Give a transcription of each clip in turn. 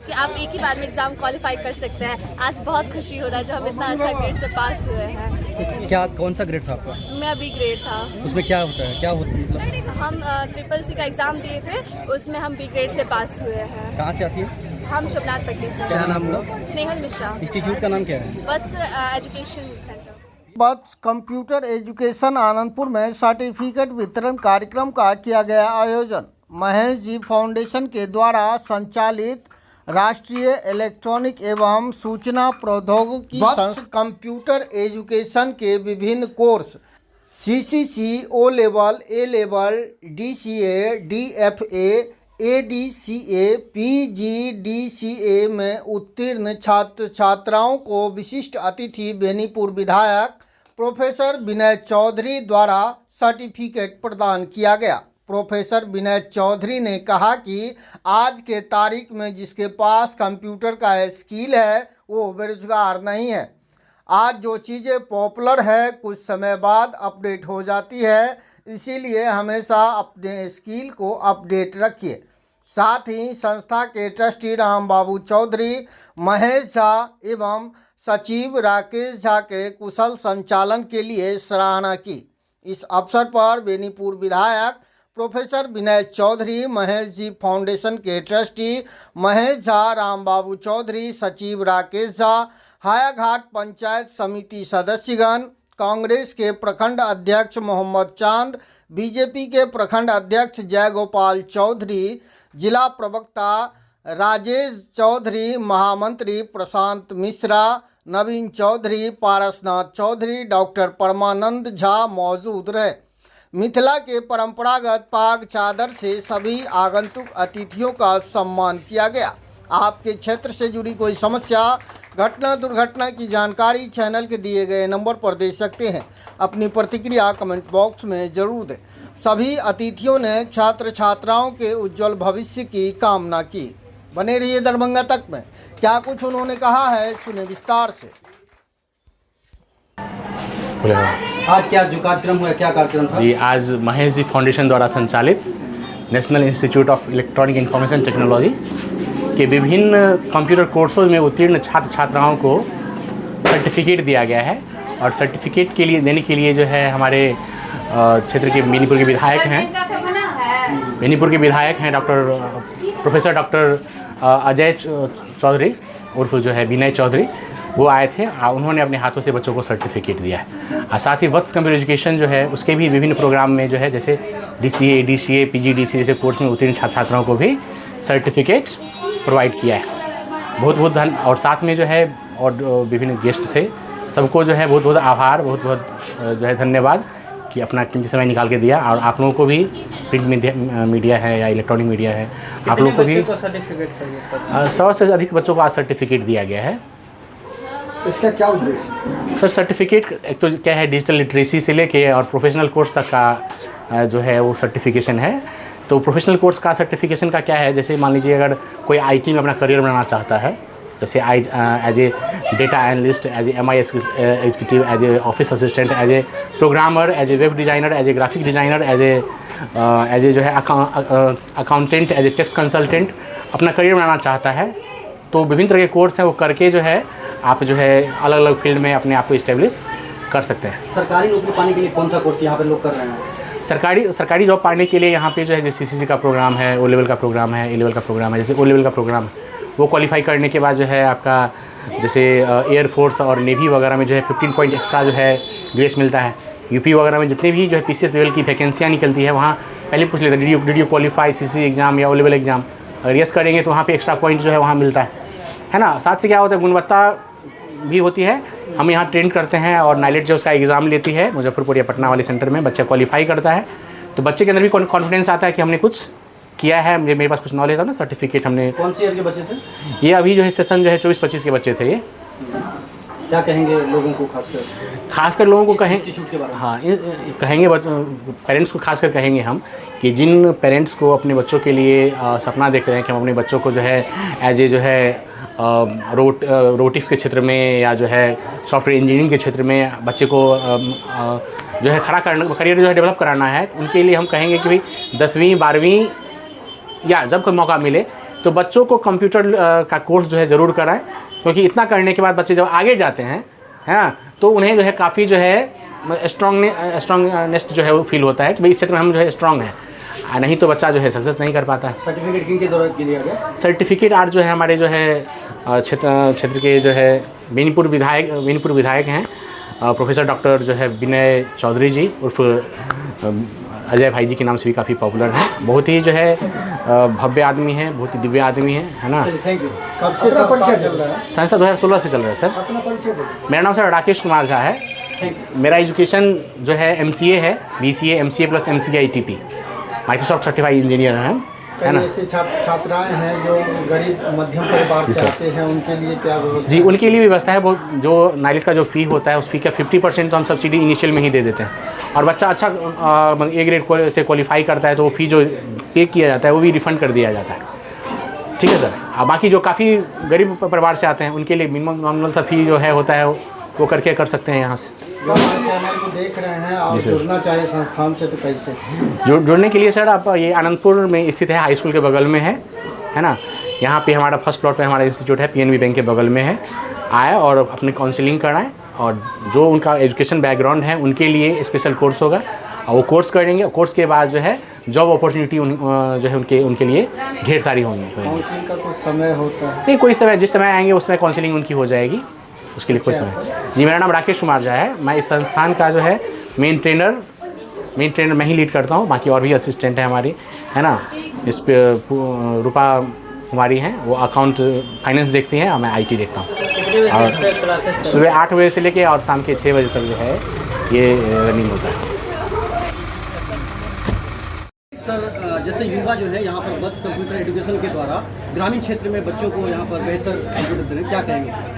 कि आप एक ही बार में एग्ज़ाम क्वालिफाई कर सकते हैं। आज बहुत खुशी हो रहा है जो हम इतना अच्छा ग्रेड से पास हुए हैं। क्या कौन सा ग्रेड था आपका? मेरा बी ग्रेड था। उसमें क्या होता है, क्या होता मतलब? हम CCC का एग्ज़ाम दिए थे, उसमें हम बी ग्रेड से पास हुए हैं। कहाँ से आती है? हम शुभनाथ पट्टी से। क्या नाम हुआ? स्नेहल मिश्रा। इंस्टीट्यूट का नाम क्या है? बस एजुकेशन सेंटर। बस कंप्यूटर एजुकेशन आनंदपुर में सर्टिफिकेट वितरण कार्यक्रम का किया गया आयोजन। महेश जी फाउंडेशन के द्वारा संचालित राष्ट्रीय इलेक्ट्रॉनिक एवं सूचना प्रौद्योगिकी कंप्यूटर एजुकेशन के विभिन्न course CCC, O level, A level, DCA, DFA, ADCA, PGDCA में उत्तीर्ण छात्र छात्राओं को विशिष्ट अतिथि बेनीपुर विधायक प्रोफेसर विनय चौधरी द्वारा सर्टिफिकेट प्रदान किया गया। प्रोफेसर विनय चौधरी ने कहा कि आज के तारीख में जिसके पास कंप्यूटर का स्किल है वो बेरोजगार नहीं है। आज जो चीज़ें पॉपुलर है कुछ समय बाद अपडेट हो जाती है, इसीलिए हमेशा अपने स्किल को अपडेट रखिए। साथ ही संस्था के ट्रस्टी राम बाबू चौधरी, महेश झा एवं सचिव राकेश झा के कुशल संचालन के लिए सराहना की। इस अवसर पर बेनीपुर विधायक प्रोफेसर विनय चौधरी, महेश जी फाउंडेशन के ट्रस्टी महेश झा, राम बाबू चौधरी, सचिव राकेश झा, हायाघाट पंचायत समिति सदस्यगण, कांग्रेस के प्रखंड अध्यक्ष मोहम्मद चांद, बीजेपी के प्रखंड अध्यक्ष जयगोपाल चौधरी, जिला प्रवक्ता राजेश चौधरी, महामंत्री प्रशांत मिश्रा, नवीन चौधरी, पारसनाथ चौधरी, डॉक्टर परमानंद झा मौजूद रहे। मिथिला के परंपरागत पाग चादर से सभी आगंतुक अतिथियों का सम्मान किया गया। आपके क्षेत्र से जुड़ी कोई समस्या, घटना, दुर्घटना की जानकारी चैनल के दिए गए नंबर पर दे सकते हैं। अपनी प्रतिक्रिया कमेंट बॉक्स में जरूर दें। सभी अतिथियों ने छात्र छात्राओं के उज्जवल भविष्य की कामना की। बने रहिए दरभंगा तक में। क्या कुछ उन्होंने कहा है सुने विस्तार से। आज क्या जो कार्यक्रम हुआ, क्या कार्यक्रम था? जी, आज महेश जी फाउंडेशन द्वारा संचालित national institute of electronic information technology के विभिन्न कंप्यूटर कोर्सों में उत्तीर्ण छात्र छात्राओं को सर्टिफिकेट दिया गया है। और सर्टिफिकेट के लिए देने के लिए जो है हमारे क्षेत्र के बेनीपुर के विधायक हैं प्रोफेसर डॉक्टर अजय चौधरी उर्फ जो है विनय चौधरी, वो आए थे। उन्होंने अपने हाथों से बच्चों को सर्टिफिकेट दिया है। और साथ ही वत्स कंप्यूटर एजुकेशन जो है उसके भी विभिन्न प्रोग्राम में जो है जैसे DCA, DCA, PGDCA जैसे कोर्स में उत्तीर्ण छात्र छात्राओं को भी सर्टिफिकेट प्रोवाइड किया है। बहुत बहुत धन्य। और साथ में जो है और विभिन्न गेस्ट थे, सबको जो है बहुत बहुत आभार, बहुत बहुत जो है धन्यवाद कि अपना कीमती समय निकाल के दिया। और आप लोगों को भी, प्रिंट मीडिया है या इलेक्ट्रॉनिक मीडिया है, आप लोगों को भी 100 से अधिक बच्चों को आज सर्टिफिकेट दिया गया है। इसका क्या उद्देश्य? सर, सर्टिफिकेट एक तो क्या है, डिजिटल लिटरेसी से लेके और प्रोफेशनल कोर्स तक का जो है वो सर्टिफिकेशन है। तो प्रोफेशनल कोर्स का सर्टिफिकेशन का क्या है, जैसे मान लीजिए अगर कोई IT में अपना करियर बनाना चाहता है, जैसे as a data analyst, as a MIS executive, as a office assistant, as a programmer, as a web designer, as a graphic designer, as a जो है accountant, as a tax consultant अपना career बनाना चाहता है, तो विभिन्न तरह के कोर्स हैं वो करके जो है आप जो है अलग अलग फील्ड में अपने आप को इस्टेब्लिश कर सकते हैं। सरकारी नौकरी पाने के लिए कौन सा कोर्स यहाँ पे लोग कर रहे हैं? सरकारी जॉब पाने के लिए यहाँ पे जो है जैसे CCC का प्रोग्राम है, O लेवल का प्रोग्राम है, A लेवल का प्रोग्राम है। जैसे O लेवल का प्रोग्राम वो क्वालिफाई करने के बाद जो है आपका जैसे एयरफोर्स और नेवी वगैरह में जो है 15 पॉइंट एक्स्ट्रा जो है ग्रेस मिलता है। UP वगैरह में जितने भी जो है PCS लेवल की वैकेंसियाँ निकलती है वहाँ पहले पूछ लेते हैं did you qualify CCC exam या O लेवल एग्ज़ाम। अगर यस करेंगे तो वहाँ पे एक्स्ट्रा पॉइंट जो है वहाँ मिलता है ना। साथ ही क्या होता है, गुणवत्ता भी होती है। हम यहाँ ट्रेन करते हैं और नाइलेट जो उसका एग्ज़ाम लेती है मुजफ्फरपुर या पटना वाले सेंटर में, बच्चा क्वालिफाई करता है तो बच्चे के अंदर भी कॉन्फिडेंस आता है कि हमने कुछ किया है, मेरे पास कुछ नॉलेज था ना, सर्टिफिकेट हमने। कौन सी ईयर के बच्चे थे ये? अभी जो है सेशन जो है 24-25 के बच्चे थे ये। क्या कहेंगे लोगों को, खासकर लोगों को कहें? इंस्टीट्यूट के बारे में हाँ, कहेंगे पेरेंट्स को खासकर कहेंगे हम कि जिन पेरेंट्स को अपने बच्चों के लिए सपना देख रहे हैं कि हम अपने बच्चों को जो है एज ए जो है रोटिक्स के क्षेत्र में या जो है सॉफ्टवेयर इंजीनियरिंग के क्षेत्र में बच्चे को जो है खड़ा करना, करियर जो है डेवलप कराना है, उनके लिए हम कहेंगे कि भाई 10वीं 12वीं या जब कोई मौका मिले तो बच्चों को कंप्यूटर का कोर्स जो है ज़रूर कराएं, क्योंकि इतना करने के बाद बच्चे जब आगे जाते हैं है ना, तो उन्हें जो है काफ़ी जो है स्ट्रॉन्गनेस जो है वो फील होता है कि भाई इस क्षेत्र में हम जो है स्ट्रॉन्ग हैं, नहीं तो बच्चा जो है सक्सेस नहीं कर पाता है। सर्टिफिकेट किन के द्वारा दिया गया? सर्टिफिकेट आज जो है हमारे जो है क्षेत्र के जो है बेनीपुर विधायक हैं प्रोफेसर डॉक्टर जो है विनय चौधरी जी उर्फ अजय भाई जी के नाम से भी काफ़ी पॉपुलर हैं। बहुत ही जो है भव्य आदमी हैं, बहुत ही दिव्य आदमी हैं, है ना। Thank you. कब से संस्था चल रहा है? संस्था 2016 से चल रहा है सर। अपना परिचय दो। मेरा नाम सर राकेश कुमार झा है। मेरा एजुकेशन जो है MCA है, BCA MCA plus MCA ITP, Microsoft certified engineer हैं, है ना। ऐसे छात्राएं हैं जो गरीब मध्यम परिवार से आते हैं, उनके लिए क्या व्यवस्था? जी, उनके लिए व्यवस्था है। वो जो नाइलेट का जो फ़ी होता है उस फ़ी का 50% तो हम सब्सिडी इनिशियल में ही दे देते हैं, और बच्चा अच्छा A ग्रेड से क्वालिफाई करता है तो वो फ़ी जो पे किया जाता है वो भी रिफ़ंड कर दिया जाता है। ठीक है सर। और बाकी जो काफ़ी गरीब परिवार से आते हैं उनके लिए मिनिमम नॉमिनल सा फ़ी जो है होता है वो करके कर सकते हैं यहाँ से। जो हमारे चैनल को देख रहे हैं और जुड़ना चाहे संस्थान से तो कैसे? जुड़ने के लिए सर आप ये आनंदपुर में स्थित है, हाई स्कूल के बगल में है ना। यहाँ पे हमारा फर्स्ट फ्लोर पे हमारा इंस्टीट्यूट है, PNB बैंक के बगल में है। आए और अपनी काउंसलिंग कराएं, और जो उनका एजुकेशन बैकग्राउंड है उनके लिए स्पेशल कोर्स होगा, और वो कोर्स करेंगे। कोर्स के बाद जो है जॉब अपॉर्चुनिटी जो है उनके लिए ढेर सारी होंगी। काउंसलिंग का कुछ समय होता है? नहीं, कोई समय, जिस समय आएंगे उस समय काउंसलिंग उनकी हो जाएगी, उसके लिए कोई समय। जी, मेरा नाम राकेश कुमार झा है। मैं इस संस्थान का जो है मेन ट्रेनर मैं ही लीड करता हूँ। बाकी और भी असिस्टेंट है हमारी, है ना। इस पर रूपा कुमारी हैं, वो अकाउंट फाइनेंस देखती हैं, और मैं IT देखता हूँ। और सुबह 8 बजे से लेके और शाम के 6 बजे तक जो है ये रनिंग होता है। सर, जैसे युवा जो है यहाँ पर बस कंप्यूटर एजुकेशन के द्वारा ग्रामीण क्षेत्र में बच्चों को यहाँ पर बेहतर कंप्यूटर देने, क्या कहेंगे?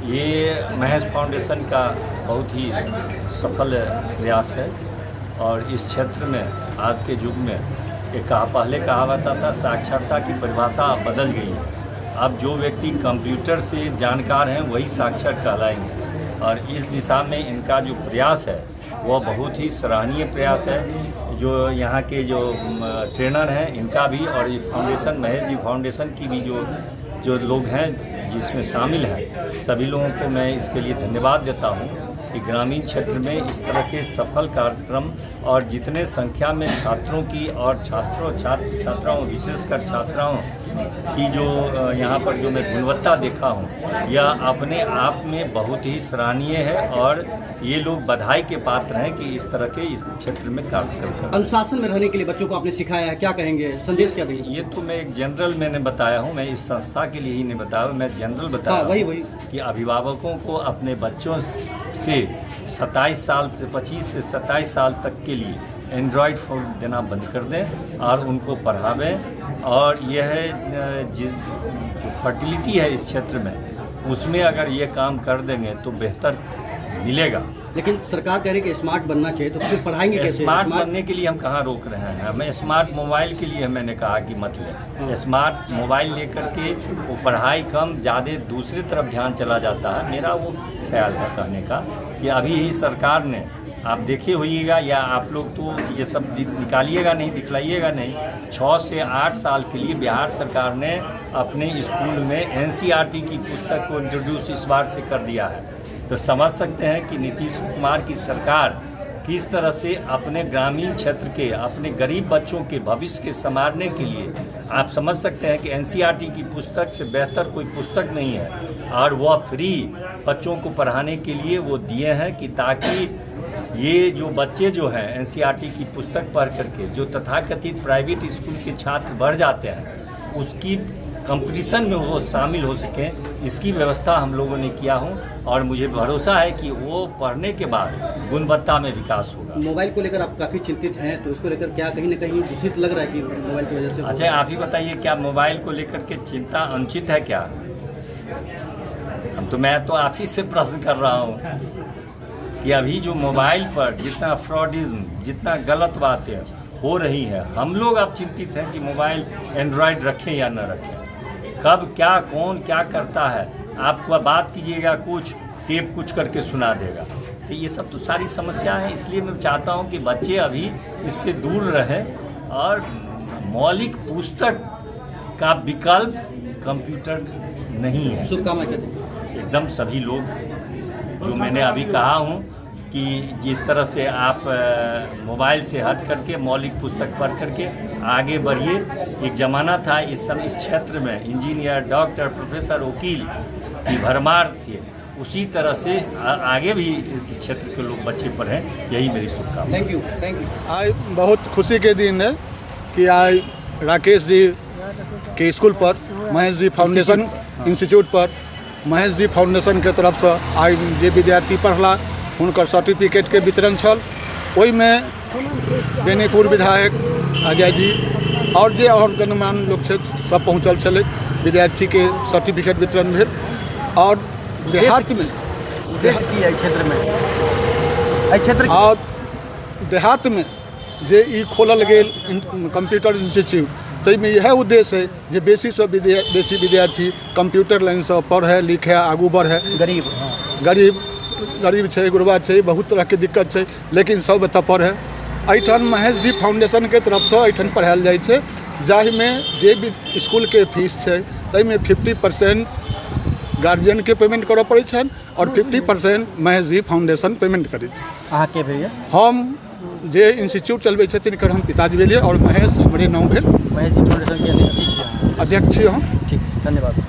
ये महेश फाउंडेशन का बहुत ही सफल प्रयास है, और इस क्षेत्र में आज के युग में पहले कहावत था साक्षरता की परिभाषा अब बदल गई है। अब जो व्यक्ति कंप्यूटर से जानकार हैं वही साक्षर कहलाएंगे, और इस दिशा में इनका जो प्रयास है वह बहुत ही सराहनीय प्रयास है। जो यहाँ के जो ट्रेनर हैं इनका भी, और ये फाउंडेशन महेश जी फाउंडेशन की भी जो लोग हैं जिसमें शामिल हैं, सभी लोगों को मैं इसके लिए धन्यवाद देता हूँ कि ग्रामीण क्षेत्र में इस तरह के सफल कार्यक्रम, और जितने संख्या में छात्रों की और छात्राओं विशेषकर छात्राओं की जो यहाँ पर जो मैं गुणवत्ता देखा हूँ, यह अपने आप में बहुत ही सराहनीय है, और ये लोग बधाई के पात्र हैं कि इस तरह के इस क्षेत्र में कार्य करते हैं। अनुशासन में रहने के लिए बच्चों को आपने सिखाया है, क्या कहेंगे, संदेश क्या देंगे? ये तो मैं एक जनरल मैंने बताया हूँ, मैं इस संस्था के लिए ही नहीं बताया, मैं जनरल बताया। वही कि अभिभावकों को अपने बच्चों से 27 साल से 25 से 27 साल तक के लिए एंड्रॉयड फ़ोन देना बंद कर दें और उनको पढ़ावें। और यह है जिस जो फर्टिलिटी है इस क्षेत्र में, उसमें अगर ये काम कर देंगे तो बेहतर मिलेगा। लेकिन सरकार कह रही है कि स्मार्ट बनना चाहिए, तो फिर पढ़ाएंगे कैसे? स्मार्ट बनने के लिए हम कहाँ रोक रहे हैं? हमें स्मार्ट मोबाइल के लिए मैंने कहा कि मत लें। स्मार्ट मोबाइल लेकर के वो पढ़ाई कम ज़्यादा दूसरी तरफ ध्यान चला जाता है। मेरा वो ख्याल है कहने का कि अभी ही सरकार ने, आप देखे होइएगा या आप लोग तो ये सब निकालिएगा नहीं, दिखलाइएगा नहीं, 6 से 8 साल के लिए बिहार सरकार ने अपने स्कूल में NCERT की पुस्तक को इंट्रोड्यूस इस बार से कर दिया है। तो समझ सकते हैं कि नीतीश कुमार की सरकार किस तरह से अपने ग्रामीण क्षेत्र के, अपने गरीब बच्चों के भविष्य के संवारने के लिए, आप समझ सकते हैं कि NCERT की पुस्तक से बेहतर कोई पुस्तक नहीं है, और वह फ्री बच्चों को पढ़ाने के लिए वो दिए हैं कि ताकि ये जो बच्चे जो हैं NCERT की पुस्तक पढ़ करके जो तथाकथित प्राइवेट स्कूल के छात्र बढ़ जाते हैं, उसकी कंपटीशन में वो शामिल हो सकें, इसकी व्यवस्था हम लोगों ने किया हूँ। और मुझे भरोसा है कि वो पढ़ने के बाद गुणवत्ता में विकास होगा। मोबाइल को लेकर आप काफ़ी चिंतित हैं, तो इसको लेकर क्या कहीं ना कहीं दूषित लग रहा है कि मोबाइल की वजह से? अच्छा, आप ही बताइए, क्या मोबाइल को लेकर के चिंता अनुचित है क्या? मैं तो आप ही से प्रश्न कर रहा हूँ कि अभी जो मोबाइल पर जितना फ्रॉडिज्म, जितना गलत बातें हो रही है, हम लोग अब चिंतित हैं कि मोबाइल एंड्रॉयड रखें या न रखें, कब क्या कौन क्या करता है। आपको बात कीजिएगा कुछ, टेप कुछ करके सुना देगा। तो ये सब तो सारी समस्या है। इसलिए मैं चाहता हूँ कि बच्चे अभी इससे दूर रहें और मौलिक पुस्तक का विकल्प कंप्यूटर नहीं है। शुभकामनाएं कहते हैं। एकदम सभी लोग, जो मैंने अभी कहा हूँ कि जिस तरह से आप मोबाइल से हट करके मौलिक पुस्तक पढ़ करके आगे बढ़िए। एक ज़माना था इस समय इस क्षेत्र में इंजीनियर, डॉक्टर, प्रोफेसर, वकील की भरमार थी। उसी तरह से आगे भी इस क्षेत्र के लोग बच्चे पढ़ें, यही मेरी शुभकामना। Thank you, thank you. आज बहुत खुशी के दिन है कि आज राकेश जी के स्कूल पर महेश जी फाउंडेशन इंस्टीट्यूट पर महेश जी फाउंडेशन के तरफ से आज जे विद्यार्थी पढ़ला हुनकर सर्टिफिकेट के वितरण छल। ओहि में बेनीपुर विधायक अजय जी और जे और गणमान्य लोग छे सब पहुँचल छले। विद्यार्थी के सर्टिफिकेट वितरण भेल। और देहात में और देहात में जे ई खोलल गेल कंप्यूटर इंस्टीट्यूट, ताहिमे इएह उद्देश्य है जे बेसी से बेसी विद्यार्थी कंप्यूटर लाइन से पढ़े लिखे आगू बढ़े। गरीब छै, गुरबा छै, बहुत तरह के दिक्कत छै, लेकिन सब एतऽ पढ़े। एहिठाम महेश जी फाउंडेशन के तरफ से एहिठाम पढ़ायल जाइ छै, जाहिमे जे भी स्कूल के फीस छै ताहिमे 50% गार्जियन के पेमेंट करऽ पड़ै छनि और 50% महेश जी फाउंडेशन पेमेंट करै छै। अहाँ के भैया? हम जे इंस्टीट्यूट चलबै छथिन तिनकर हम पिताजी भेलिए और महेश हमरे नाम भेल। महेश जी फाउंडेशन के अध्यक्ष छी। अध्यक्ष छी हम। ठीक, धन्यवाद।